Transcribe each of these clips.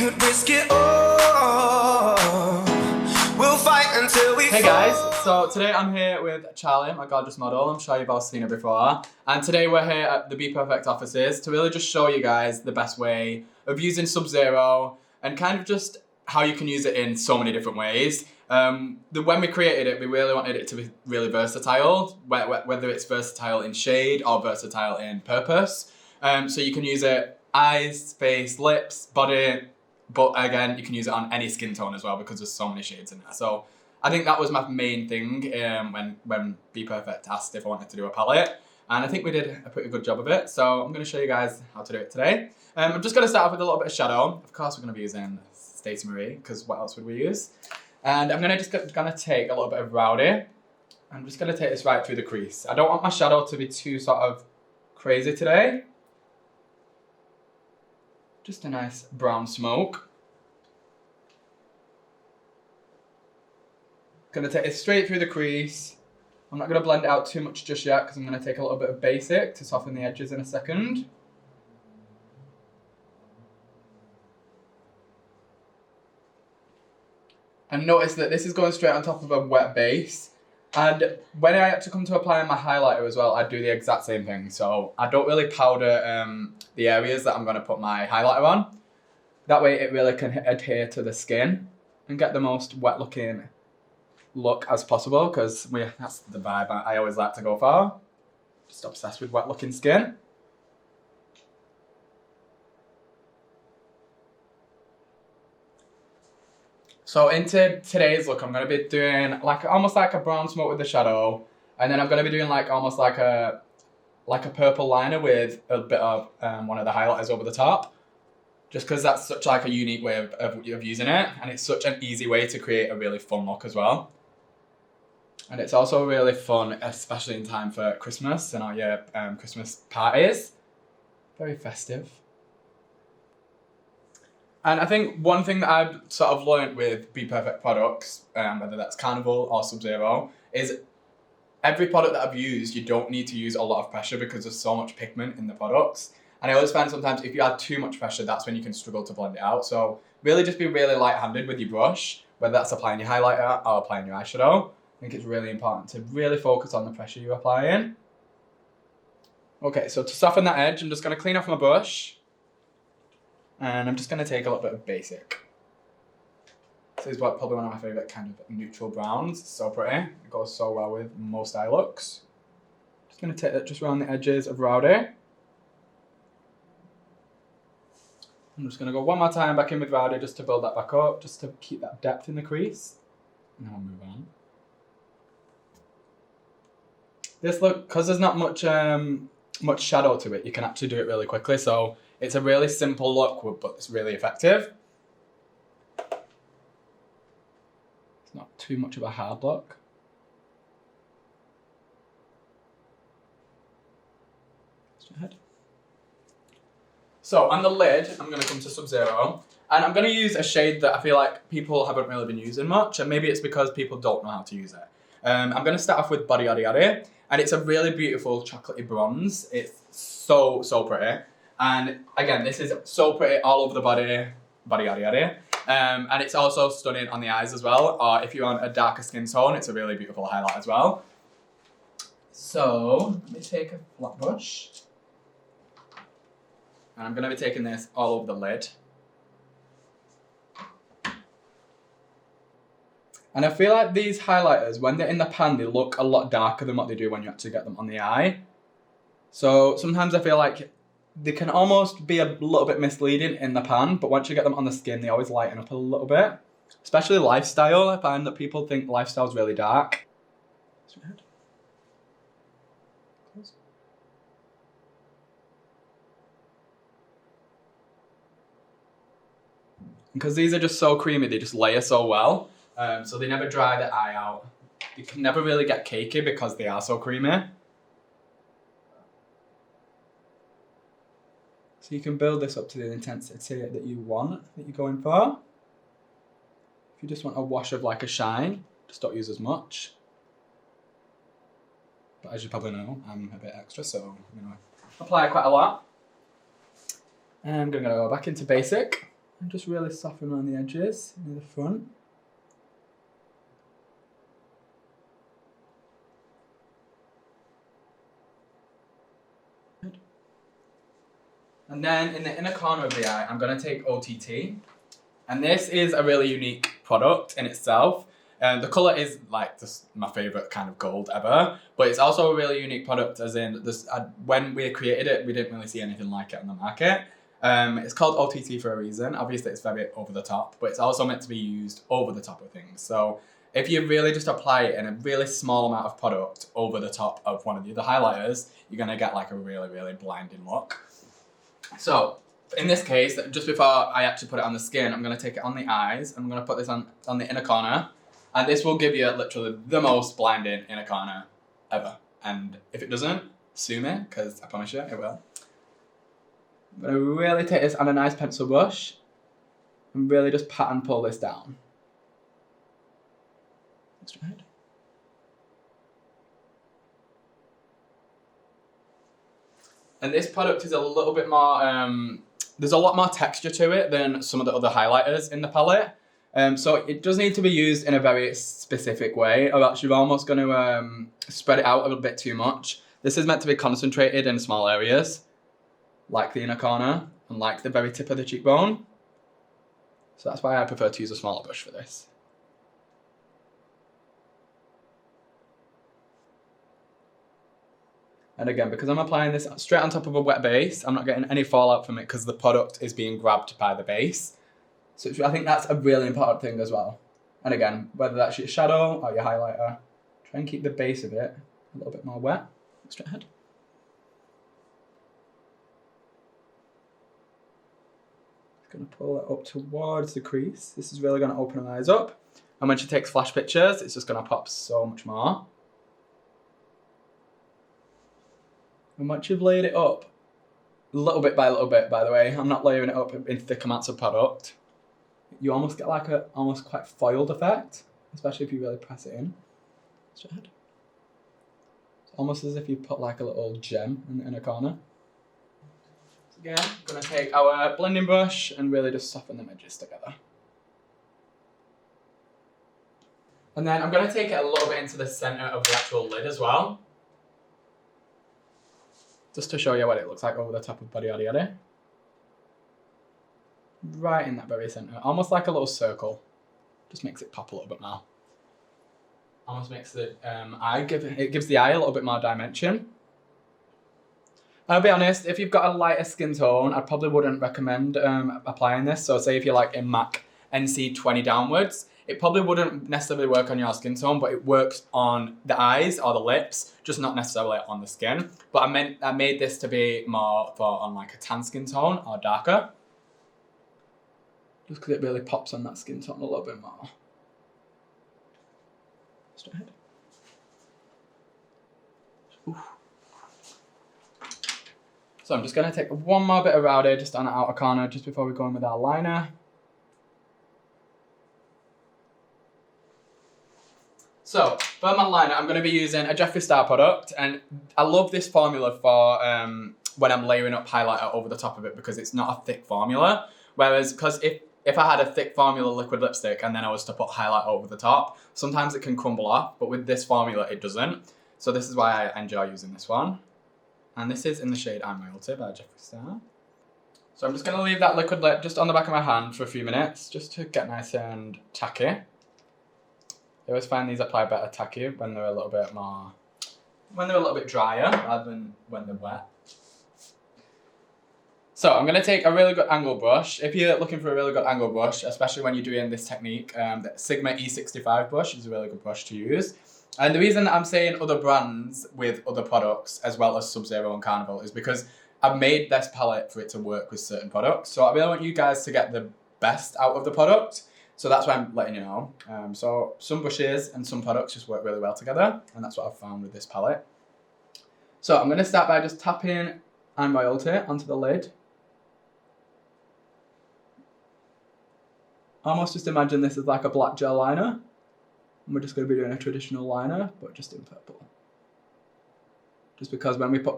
could risk it all. We'll fight until we Hey guys, so today I'm here with Charlie, my gorgeous model. I'm sure you've all seen her before. And today we're here at the BPerfect offices to really just show you guys the best way of using Sub-Zero and kind of just how you can use it in so many different ways. When we created it, we really wanted it to be really versatile, whether it's versatile in shade or versatile in purpose. So you can use it eyes, face, lips, body, but again, you can use it on any skin tone as well because there's so many shades in there. So I think that was my main thing when BPerfect asked if I wanted to do a palette. And I think we did a pretty good job of it. So I'm going to show you guys how to do it today. I'm just going to start off with a little bit of shadow. Of course, we're going to be using Stacey Marie, because what else would we use? And I'm going to take a little bit of Rowdy. I'm just going to take this right through the crease. I don't want my shadow to be too sort of crazy today. Just a nice brown smoke. Gonna take it straight through the crease. I'm not gonna blend it out too much just yet because I'm gonna take a little bit of basic to soften the edges in a second. And notice that this is going straight on top of a wet base. And when I actually come to applying my highlighter as well, I do the exact same thing. So I don't really powder the areas that I'm going to put my highlighter on. That way it really can adhere to the skin and get the most wet looking look as possible, because that's the vibe I always like to go for. Just obsessed with wet looking skin. So into today's look, I'm going to be doing almost like a brown smoke with the shadow, and then I'm going to be doing almost like a purple liner with a bit of one of the highlighters over the top, just because that's such a unique way of using it, and it's such an easy way to create a really fun look as well. And it's also really fun, especially in time for Christmas and all your Christmas parties. Very festive. And I think one thing that I've sort of learned with BPerfect products, whether that's Carnival or Sub-Zero, is every product that I've used, you don't need to use a lot of pressure because there's so much pigment in the products. And I always find sometimes if you add too much pressure, that's when you can struggle to blend it out. So really just be really light-handed with your brush, whether that's applying your highlighter or applying your eyeshadow. I think it's really important to really focus on the pressure you're applying. Okay, so to soften that edge, I'm just going to clean off my brush. And I'm just going to take a little bit of basic. This is probably one of my favourite kind of neutral browns. It's so pretty. It goes so well with most eye looks. Just going to take that just around the edges of Rowdy. I'm just going to go one more time back in with Rowdy just to build that back up, just to keep that depth in the crease. And then I'll move on. This look, because there's not much shadow to it, you can actually do it really quickly. So it's a really simple look, but it's really effective. It's not too much of a hard look. Straight ahead. So on the lid, I'm going to come to Sub-Zero. And I'm going to use a shade that I feel like people haven't really been using much. And maybe it's because people don't know how to use it. I'm going to start off with Body Yaddy Yaddy. And it's a really beautiful chocolatey bronze. It's so, so pretty. And again, this is so pretty all over the body yaddy yaddy. And it's also stunning on the eyes as well. Or if you're on a darker skin tone, it's a really beautiful highlight as well. So, let me take a flat brush. And I'm going to be taking this all over the lid. And I feel like these highlighters, when they're in the pan, they look a lot darker than what they do when you actually get them on the eye. So sometimes I feel like they can almost be a little bit misleading in the pan, but once you get them on the skin, they always lighten up a little bit. Especially Lifestyle, I find that people think Lifestyle's really dark. Because these are just so creamy, they just layer so well. So they never dry the eye out. You can never really get cakey because they are so creamy. So you can build this up to the intensity that you want, that you're going for. If you just want a wash of a shine, just don't use as much. But as you probably know, I'm a bit extra, so I'm going to apply quite a lot. And I'm going to go back into basic. And just really soften around the edges near the front. And then in the inner corner of the eye, I'm going to take OTT. And this is a really unique product in itself. The colour is like just my favourite kind of gold ever. But it's also a really unique product as in this, when we created it, we didn't really see anything like it on the market. It's called OTT for a reason. Obviously it's very over the top, but it's also meant to be used over the top of things. So if you really just apply it in a really small amount of product over the top of one of the other highlighters, you're going to get like a really, really blinding look. So in this case, just before I actually put it on the skin, I'm going to take it on the eyes. I'm going to put this on the inner corner. And this will give you literally the most blinding inner corner ever. And if it doesn't, sue me, because I promise you it will. I'm going to really take this on a nice pencil brush and really just pat and pull this down. That's right. And this product is a little bit more, there's a lot more texture to it than some of the other highlighters in the palette. So it does need to be used in a very specific way, or else you're almost going to spread it out a little bit too much. This is meant to be concentrated in small areas, like the inner corner and like the very tip of the cheekbone. So that's why I prefer to use a smaller brush for this. And again, because I'm applying this straight on top of a wet base, I'm not getting any fallout from it because the product is being grabbed by the base. So I think that's a really important thing as well. And again, whether that's your shadow or your highlighter, try and keep the base of it a little bit more wet. Straight ahead. Just going to pull it up towards the crease. This is really going to open her eyes up. And when she takes flash pictures, it's just going to pop so much more. And once you've laid it up, little bit, by the way, I'm not layering it up in thick amounts of product. You almost get like a almost quite foiled effect, especially if you really press it in. Straight ahead. It's almost as if you put like a little gem in the inner corner. So again, I'm going to take our blending brush and really just soften the edges together. And then I'm going to take it a little bit into the centre of the actual lid as well. Just to show you what it looks like over the top of Body Yaddy Yaddy. Right in that very centre, almost like a little circle. Just makes it pop a little bit more. Almost makes the it gives the eye a little bit more dimension. I'll be honest, if you've got a lighter skin tone, I probably wouldn't recommend applying this. So say if you're like in MAC NC20 downwards, it probably wouldn't necessarily work on your skin tone, but it works on the eyes or the lips, just not necessarily on the skin. But I made this to be more for on like a tan skin tone or darker. Just because it really pops on that skin tone a little bit more. Straight ahead. Ooh. So I'm just going to take one more bit of rowdy just on the outer corner just before we go in with our liner. So for my liner, I'm going to be using a Jeffree Star product, and I love this formula for when I'm layering up highlighter over the top of it because it's not a thick formula. Whereas, because if I had a thick formula liquid lipstick and then I was to put highlight over the top, sometimes it can crumble off, but with this formula it doesn't. So this is why I enjoy using this one. And this is in the shade I'm Royalty by Jeffree Star. So I'm just going to leave that liquid lip just on the back of my hand for a few minutes, just to get nice and tacky. I always find these apply better tacky when they're a little bit more, when they're a little bit drier rather than when they're wet. So I'm going to take a really good angle brush. If you're looking for a really good angle brush, especially when you're doing this technique, the Sigma E65 brush is a really good brush to use. And the reason that I'm saying other brands with other products, as well as Sub-Zero and Carnival, is because I've made this palette for it to work with certain products. So I really want you guys to get the best out of the product. So that's why I'm letting you know. So some brushes and some products just work really well together. And that's what I've found with this palette. So I'm going to start by just tapping I'm Royalty onto the lid. Almost just imagine this as like a black gel liner. And we're just going to be doing a traditional liner, but just in purple. Just because when we put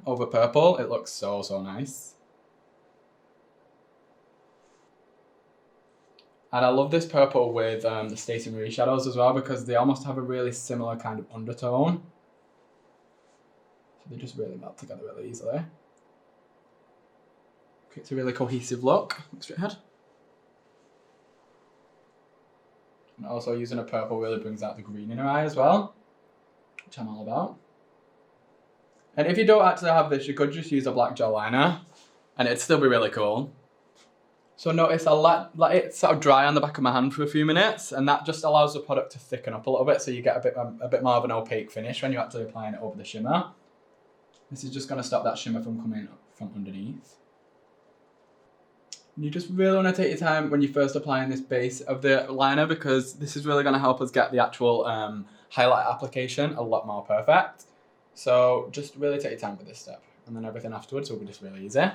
over purple, it looks so, so nice. And I love this purple with the Stacey Marie shadows as well because they almost have a really similar kind of undertone. So they just really melt together really easily. Creates a really cohesive look. Look straight ahead. And also using a purple really brings out the green in her eye as well, which I'm all about. And if you don't actually have this, you could just use a black gel liner and it'd still be really cool. So notice I let it sort of dry on the back of my hand for a few minutes, and that just allows the product to thicken up a little bit so you get a bit more of an opaque finish when you're actually applying it over the shimmer. This is just going to stop that shimmer from coming from underneath. You just really want to take your time when you're first applying this base of the liner because this is really going to help us get the actual highlight application a lot more perfect. So just really take your time with this step, and then everything afterwards will be just really easy.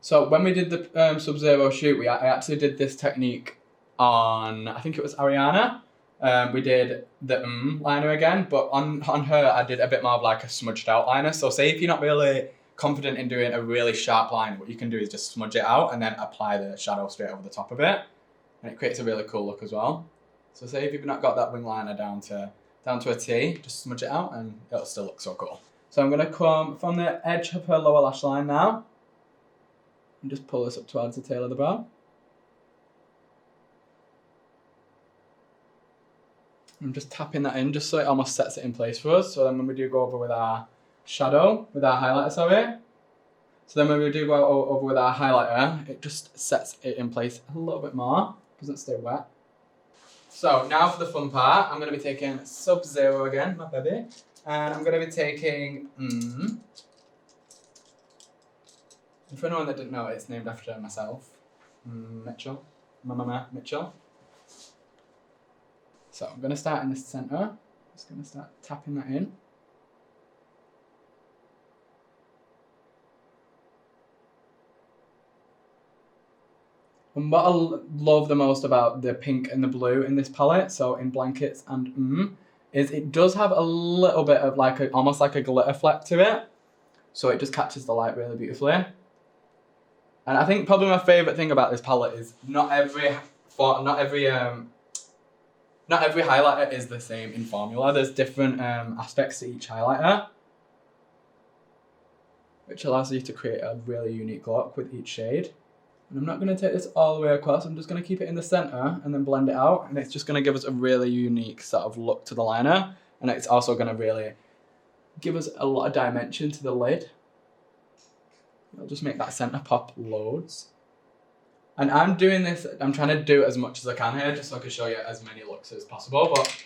So when we did the Sub-Zero shoot, I actually did this technique on, I think it was Ariana. We did the liner again, but on her I did a bit more of like a smudged out liner. So say if you're not really confident in doing a really sharp line, what you can do is just smudge it out and then apply the shadow straight over the top of it. And it creates a really cool look as well. So say if you've not got that wing liner down to a T, just smudge it out and it'll still look so cool. So I'm going to come from the edge of her lower lash line now. And just pull this up towards the tail of the brow. I'm just tapping that in just so it almost sets it in place for us. So then when we do go over with our shadow, with our highlighter, sorry. So then when we do go over with our highlighter, it just sets it in place a little bit more. Doesn't stay wet. So now for the fun part, I'm going to be taking Sub-Zero again, my baby. And I'm going to be taking And for anyone that didn't know, it's named after myself, Mitchell, MMMMitchell. So I'm going to start in the centre. Just going to start tapping that in. And what I love the most about the pink and the blue in this palette, so in Blankets and is it does have a little bit of like almost like a glitter fleck to it. So it just catches the light really beautifully. And I think probably my favourite thing about this palette is not every highlighter is the same in formula. There's different aspects to each highlighter, which allows you to create a really unique look with each shade. And I'm not going to take this all the way across, I'm just going to keep it in the centre and then blend it out, and it's just going to give us a really unique sort of look to the liner, and it's also going to really give us a lot of dimension to the lid. It'll just make that centre pop loads. And I'm doing this, I'm trying to do as much as I can here just so I can show you as many looks as possible. But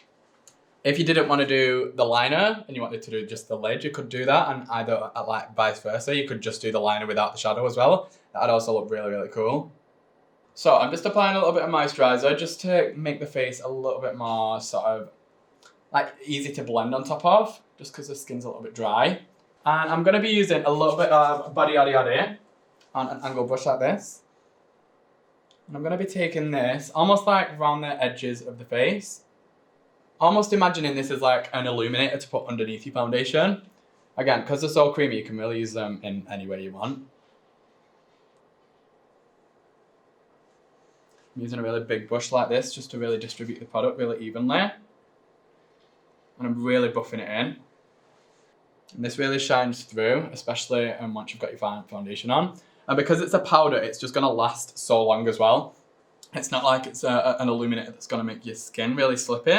if you didn't want to do the liner and you wanted to do just the lid, you could do that, and either like vice versa, you could just do the liner without the shadow as well. That'd also look really, really cool. So I'm just applying a little bit of moisturiser just to make the face a little bit more sort of like easy to blend on top of, just because the skin's a little bit dry. And I'm going to be using a little bit of Body Yaddy Yaddy on an angled brush like this. And I'm going to be taking this almost like around the edges of the face. Almost imagining this as like an illuminator to put underneath your foundation. Again, because they're so creamy, you can really use them in any way you want. I'm using a really big brush like this just to really distribute the product really evenly. And I'm really buffing it in. And this really shines through, especially once you've got your foundation on. And because it's a powder, it's just going to last so long as well. It's not like it's an illuminator that's going to make your skin really slippy.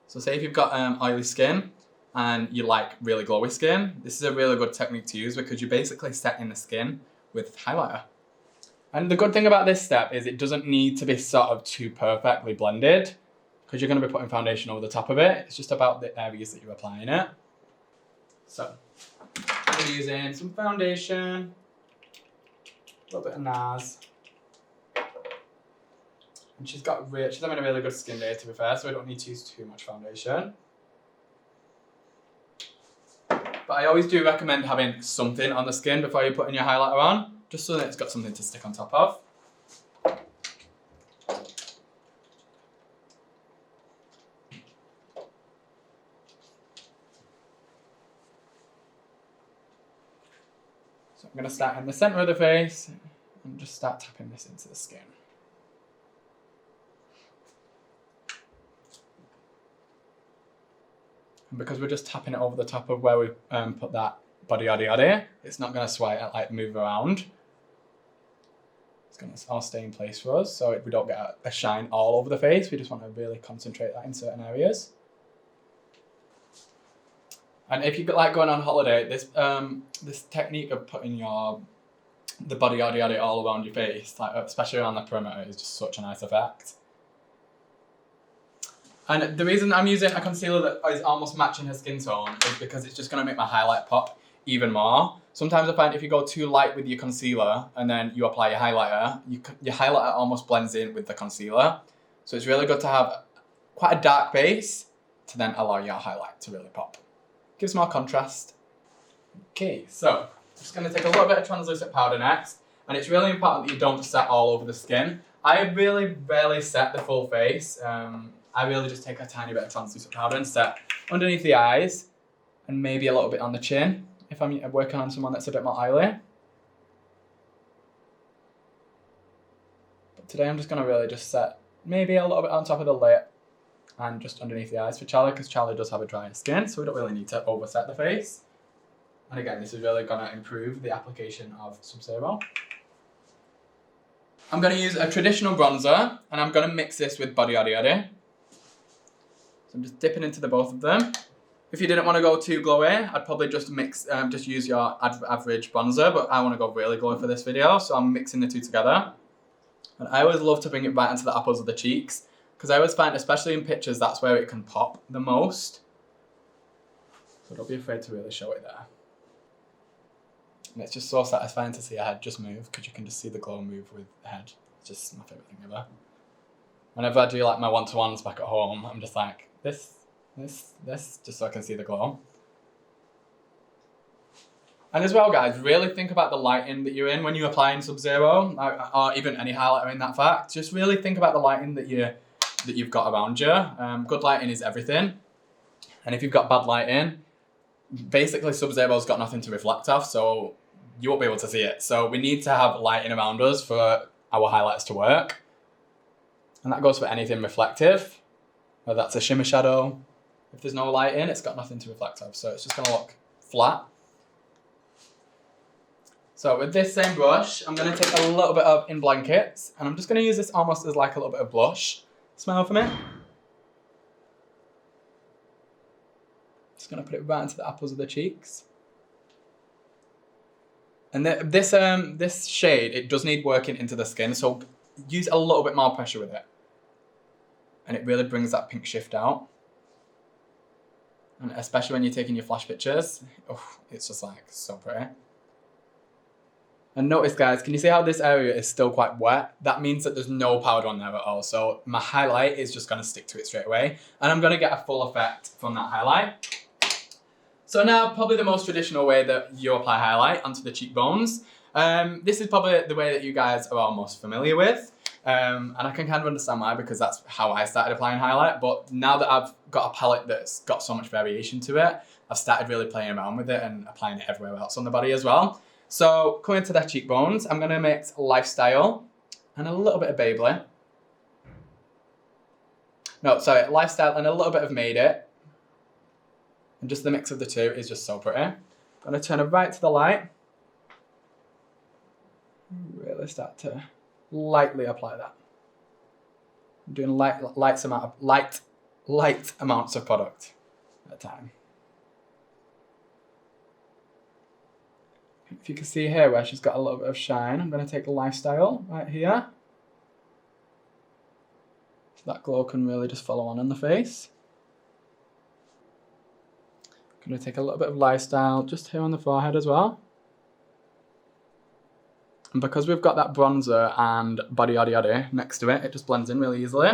So say if you've got oily skin and you like really glowy skin, this is a really good technique to use because you're basically setting the skin with highlighter. And the good thing about this step is it doesn't need to be sort of too perfectly blended because you're going to be putting foundation over the top of it. It's just about the areas that you're applying it. So we're using some foundation, a little bit of NARS. And she's having a really good skin day, to be fair, so I don't need to use too much foundation. But I always do recommend having something on the skin before you're putting your highlighter on, just so that it's got something to stick on top of. So I'm going to start in the centre of the face and just start tapping this into the skin. And because we're just tapping it over the top of where we put that body yaddy yaddy, it's not going to sway it, like move around. It's going to all stay in place for us, so we don't get a shine all over the face. We just want to really concentrate that in certain areas. And if you like going on holiday, this technique of putting the body yaddy yaddy all around your face, like especially around the perimeter, is just such a nice effect. And the reason I'm using a concealer that is almost matching her skin tone is because it's just going to make my highlight pop even more. Sometimes I find if you go too light with your concealer and then you apply your highlighter, your highlighter almost blends in with the concealer. So it's really good to have quite a dark base to then allow your highlight to really pop. Gives more contrast. Okay, so I'm just going to take a little bit of translucent powder next. And it's really important that you don't set all over the skin. I really rarely set the full face. I really just take a tiny bit of translucent powder and set underneath the eyes and maybe a little bit on the chin if I'm working on someone that's a bit more oily. But today I'm just going to really just set maybe a little bit on top of the lip and just underneath the eyes for Charlie, because Charlie does have a drier skin, so we don't really need to overset the face. And again, this is really going to improve the application of Sub-Zero. I'm going to use a traditional bronzer and I'm going to mix this with Body Yaddy Yaddy. So I'm just dipping into the both of them. If you didn't want to go too glowy, I'd probably just just use your average bronzer, but I want to go really glowy for this video, so I'm mixing the two together. And I always love to bring it right into the apples of the cheeks, because I always find, especially in pictures, that's where it can pop the most. So don't be afraid to really show it there. And it's just so satisfying to see a head just move, because you can just see the glow move with the head. It's just my favourite thing ever. Whenever I do like my one-to-ones back at home, I'm just like, this, just so I can see the glow. And as well, guys, really think about the lighting that you're in when you're applying Sub-Zero, or even any highlighter in that fact. Just really think about the lighting that you've got around you. Good lighting is everything. And if you've got bad lighting, basically Sub-Zero's got nothing to reflect off, so you won't be able to see it. So we need to have lighting around us for our highlights to work. And that goes for anything reflective, whether that's a shimmer shadow. If there's no light in, it's got nothing to reflect off, so it's just going to look flat. So with this same brush, I'm going to take a little bit of In Blankets, and I'm just going to use this almost as like a little bit of blush. Smell for me. Just going to put it right into the apples of the cheeks. And this shade, it does need working into the skin, so use a little bit more pressure with it. And it really brings that pink shift out. And especially when you're taking your flash pictures, oh, it's just like so pretty. And notice, guys, can you see how this area is still quite wet? That means that there's no powder on there at all. So my highlight is just going to stick to it straight away. And I'm going to get a full effect from that highlight. So now, probably the most traditional way that you apply highlight onto the cheekbones. This is probably the way that you guys are all most familiar with. And I can kind of understand why, because that's how I started applying highlight. But now that I've got a palette that's got so much variation to it, I've started really playing around with it and applying it everywhere else on the body as well. So coming to their cheekbones, I'm going to mix Lifestyle and a little bit of Babyliss. No, sorry, Lifestyle and a little bit of Made It. And just the mix of the two is just so pretty. I'm going to turn it right to the light. Really start to lightly apply that. I'm doing light amounts of product at a time. If you can see here where she's got a little bit of shine, I'm going to take Lifestyle right here. So that glow can really just follow on in the face. I'm going to take a little bit of Lifestyle just here on the forehead as well. And because we've got that bronzer and Body Yaddy Yaddy next to it, it just blends in really easily.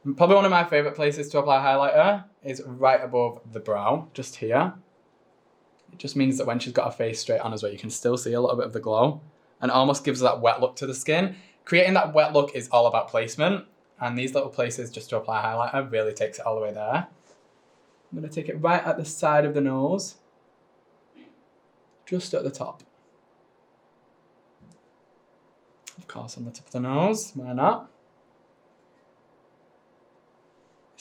And probably one of my favourite places to apply highlighter is right above the brow, just here. It just means that when she's got her face straight on as well, you can still see a little bit of the glow and almost gives that wet look to the skin. Creating that wet look is all about placement, and these little places just to apply highlighter really takes it all the way there. I'm going to take it right at the side of the nose, just at the top. Of course, on the tip of the nose, why not?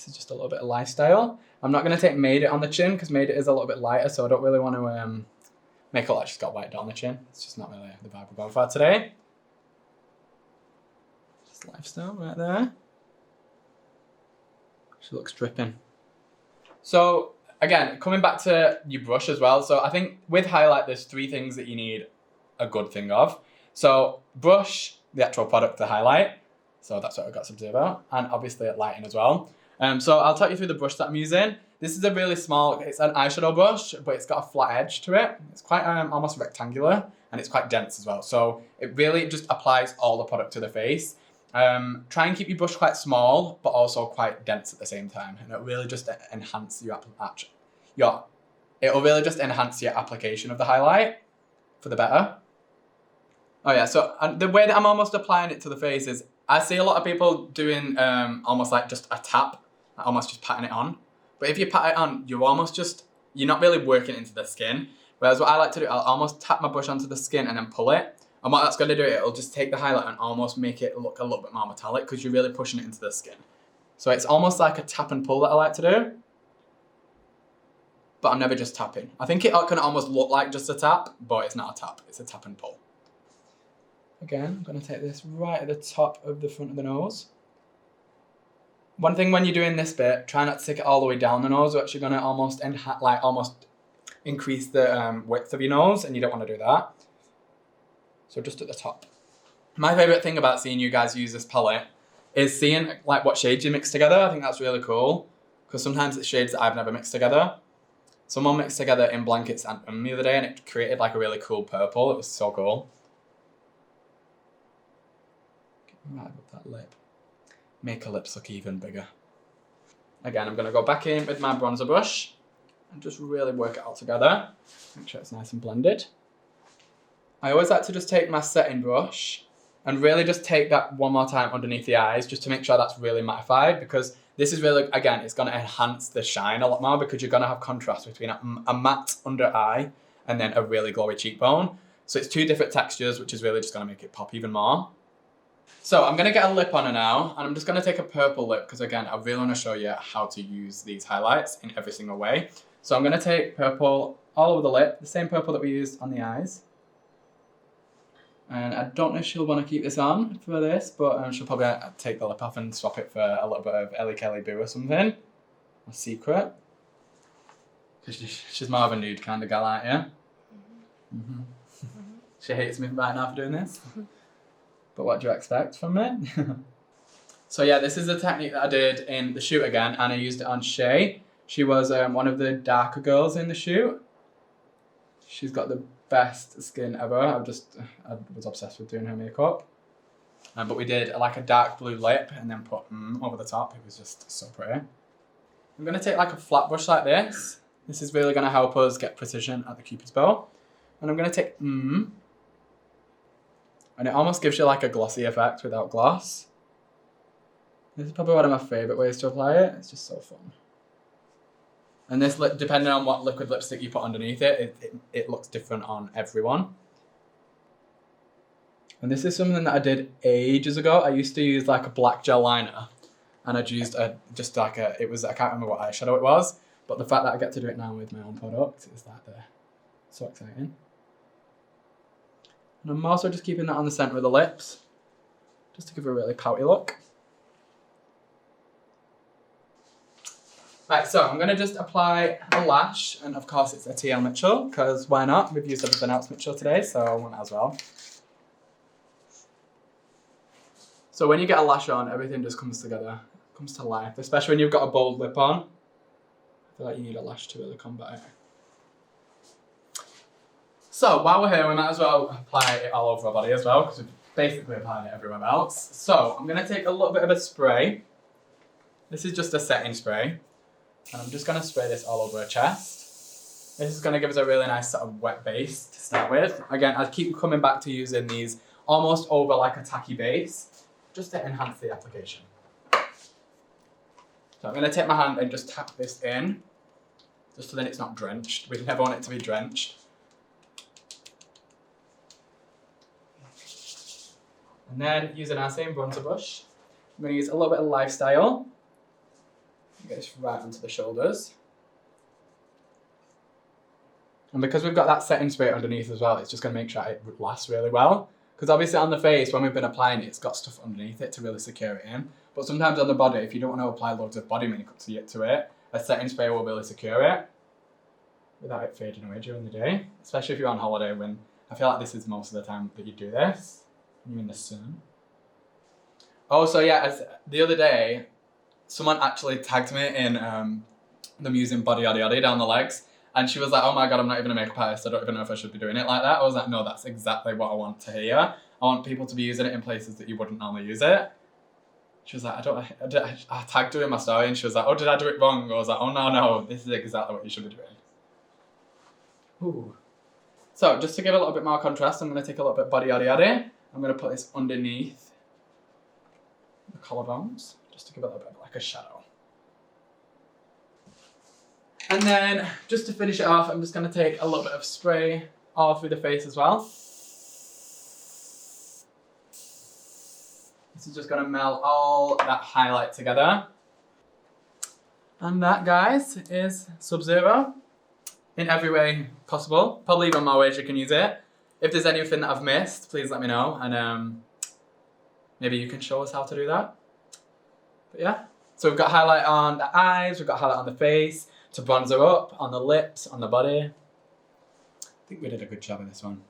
This is just a little bit of lifestyle. I'm not going to take Made It on the chin because Made It is a little bit lighter, so I don't really want to make it like she's got white dot on the chin. It's just not really the vibe we're going for today. Just lifestyle right there. She looks dripping. So again, coming back to your brush as well. So I think with highlight, there's 3 things that you need a good thing of. So brush, the actual product to highlight. So that's what I've got to do about. And obviously lighting as well. So I'll talk you through the brush that I'm using. This is a really small, it's an eyeshadow brush, but it's got a flat edge to it. It's quite almost rectangular and it's quite dense as well. So it really just applies all the product to the face. Try and keep your brush quite small, but also quite dense at the same time. And it'll really just enhance it'll really just enhance your application of the highlight for the better. Oh yeah, so the way that I'm almost applying it to the face is, I see a lot of people doing almost like just a tap, almost just patting it on. But if you pat it on, you're not really working it into the skin. Whereas what I like to do, I'll almost tap my brush onto the skin and then pull it. And what that's going to do, it'll just take the highlight and almost make it look a little bit more metallic because you're really pushing it into the skin. So it's almost like a tap and pull that I like to do. But I'm never just tapping. I think it can almost look like just a tap, but it's not a tap. It's a tap and pull. Again, I'm going to take this right at the top of the front of the nose. One thing when you're doing this bit, try not to take it all the way down the nose. You're actually going to almost increase the width of your nose, and you don't want to do that. So just at the top. My favourite thing about seeing you guys use this palette is seeing like what shades you mix together. I think that's really cool because sometimes it's shades that I've never mixed together. Someone mixed together In Blankets and the other day and it created like a really cool purple. It was so cool. Right with that lip. Make her lips look even bigger. Again, I'm going to go back in with my bronzer brush and just really work it all together. Make sure it's nice and blended. I always like to just take my setting brush and really just take that one more time underneath the eyes just to make sure that's really mattified, because this is really, again, it's going to enhance the shine a lot more because you're going to have contrast between a matte under eye and then a really glowy cheekbone. So it's 2 different textures, which is really just going to make it pop even more. So I'm going to get a lip on her now, and I'm just going to take a purple lip because, again, I really want to show you how to use these highlights in every single way. So I'm going to take purple all over the lip, the same purple that we used on the eyes. And I don't know if she'll want to keep this on for this, but she'll probably take the lip off and swap it for a little bit of Ellie Kelly Boo or something. A secret. Because she's more of a nude kind of gal, aren't you? Mm-hmm. She hates me right now for doing this. But what do you expect from me? So yeah, this is the technique that I did in the shoot again, and I used it on Shay. She was one of the darker girls in the shoot. She's got the best skin ever. I was obsessed with doing her makeup. But we did like a dark blue lip and then put over the top. It was just so pretty. I'm going to take like a flat brush like this. This is really going to help us get precision at the Cupid's bow. And I'm going to take and it almost gives you like a glossy effect without gloss. This is probably one of my favourite ways to apply it. It's just so fun. And this, depending on what liquid lipstick you put underneath it, it looks different on everyone. And this is something that I did ages ago. I used to use like a black gel liner, and I'd used I can't remember what eyeshadow it was, but the fact that I get to do it now with my own product is so exciting. And I'm also just keeping that on the centre of the lips, just to give a really pouty look. Right, so I'm going to just apply a lash, and of course it's a TL Mitchell, because why not? We've used everything else Mitchell today, so I want it as well. So when you get a lash on, everything just comes together, comes to life, especially when you've got a bold lip on. I feel like you need a lash to really combat it. So while we're here, we might as well apply it all over our body as well, because we've basically applied it everywhere else. So I'm going to take a little bit of a spray. This is just a setting spray. And I'm just going to spray this all over her chest. This is going to give us a really nice sort of wet base to start with. Again, I keep coming back to using these almost over like a tacky base, just to enhance the application. So I'm going to take my hand and just tap this in, just so then it's not drenched. We never want it to be drenched. And then using our same bronzer brush, I'm going to use a little bit of Lifestyle. Get this right onto the shoulders. And because we've got that setting spray underneath as well, it's just going to make sure it lasts really well. Because obviously on the face, when we've been applying it, it's got stuff underneath it to really secure it in. But sometimes on the body, if you don't want to apply loads of body makeup to it, a setting spray will really secure it without it fading away during the day. Especially if you're on holiday, when I feel like this is most of the time that you do this. You're in the sun. Oh, so yeah, the other day, someone actually tagged me in them using body yaddy yaddy down the legs. And she was like, oh my God, I'm not even a makeup artist. I don't even know if I should be doing it like that. I was like, no, that's exactly what I want to hear. I want people to be using it in places that you wouldn't normally use it. She was like, I tagged her in my story and she was like, oh, did I do it wrong? I was like, oh no, this is exactly what you should be doing. Ooh. So just to give a little bit more contrast, I'm going to take a little bit body yaddy yaddy. I'm going to put this underneath the collarbones, just to give it a little bit of like a shadow. And then, just to finish it off, I'm just going to take a little bit of spray all through the face as well. This is just going to melt all that highlight together. And that, guys, is Sub-Zero in every way possible. Probably even more ways you can use it. If there's anything that I've missed, please let me know. And maybe you can show us how to do that. But yeah, so we've got highlight on the eyes, we've got highlight on the face, to bronze her up, on the lips, on the body. I think we did a good job of this one.